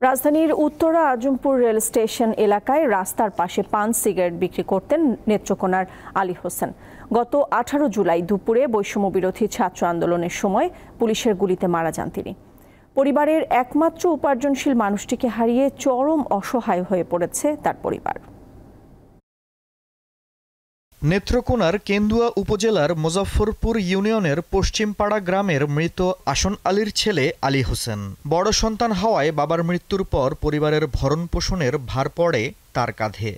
রাজধানীর Uttara Azampur rail station এলাকায় রাস্তার পাশে পান সিগারেট বিক্রি করতেন নেত্রকোনার আলী হোসেন। গত 18 জুলাই দুপুরে বৈষম্য বিরোধী ছাত্র আন্দোলনের সময় পুলিশের গুলিতে মারা যান তিনি। পরিবারের একমাত্র উপার্জনশীল মানুষটিকে হারিয়ে চরম অসহায় হয়ে পড়েছে তার পরিবার। নেত্রকোনার কেন্দুয়া উপজেলার মুজফ্ফরপুর ইউনিয়নের পশ্চিমপাড়া গ্রামের মৃত আসন আলীর ছেলে আলী হোসেন। বড় সন্তান হওয়ায় বাবার মৃত্যুর পর পরিবারের ভরণ পোষণের ভার পড়ে তার কাঁধে।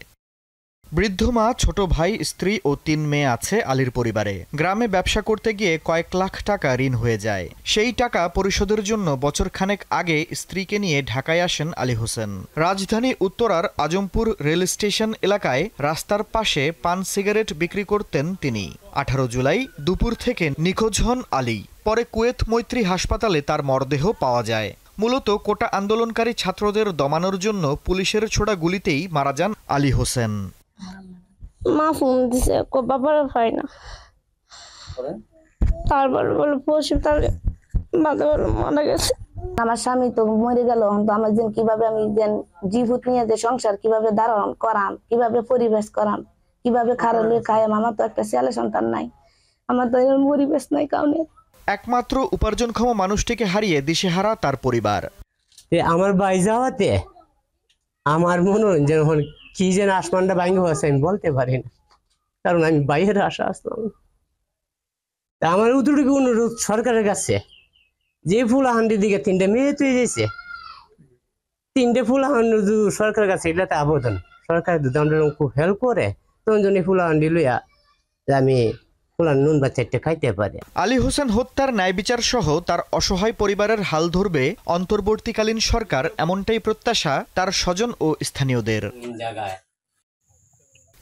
বৃদ্ধ মা, ছোট ভাই, স্ত্রী ও 3 মেয়ে আছে আলীর পরিবারে। গ্রামে ব্যবসা করতে গিয়ে কয়েক লাখ টাকা ঋণ হয়ে যায়। সেই টাকা পরিশোধের জন্য বছরখানেক আগে স্ত্রীকে নিয়ে ঢাকায় আসেন আলী হোসেন। রাজধানী উত্তরার আজমপুর রেল স্টেশন এলাকায় রাস্তার পাশে পান সিগারেট বিক্রি করতেন তিনি। 18 জুলাই দুপুর থেকে নিখোঁজ হন আলী। পরে কুয়েত মৈত্রী হাসপাতালে তার মরদেহ পাওয়া যায়। মূলত কোটা আন্দোলনকারী ছাত্রদের দমানোর জন্য পুলিশের ছোড়া গুলিতেই মারা যান আলী হোসেন। মা ফোন দিছে, বাবার হয় না, তারপর বলে পশুপালে মারা গেছে। আমার স্বামী তো মরে গেল, তো আমার যেন কিভাবে আমি যেন জীবত নিয়ে যে সংসার কিভাবে ধারণ করাম, কিভাবে পরিবেশ করাম, কিভাবে খারাপ খায়াম। আমার তো একটা ছেলে সন্তান নাই, আমার তো পরিবেশ নাই কাউনে। একমাত্র উপার্জনক্ষম মানুষটিকে হারিয়ে দিশেহারা তার পরিবার। আমার বাড়ি যাওয়াতে আমার মনোরঞ্জন হল কি যেন আসমানটা ভাঙে হয়েছে আমি বলতে পারি না, কারণ আমি বাইরের আশা আসলাম। আমার উদ্যোগী অনুরোধ সরকারের কাছে, যে ফুলাহান্ডির দিকে 3টে মেয়ে তুই যেছে, 3টে ফুলাহান্ডি সরকারের কাছে এটাতে আবেদন, সরকার যদি আমাদের খুব হেল্প করে তখন জন্য ফুলাহান্ডি লইয়া আমি ফুলান নুন বা 4টে খাইতে পারে। আলী হোসেন হত্যার ন্যায় বিচার সহ তার অসহায় পরিবারের হাল ধরবে অন্তর্বর্তীকালীন সরকার, এমনটাই প্রত্যাশা তার স্বজন ও স্থানীয়দের।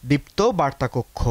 দীপ্ত বার্তা কক্ষ।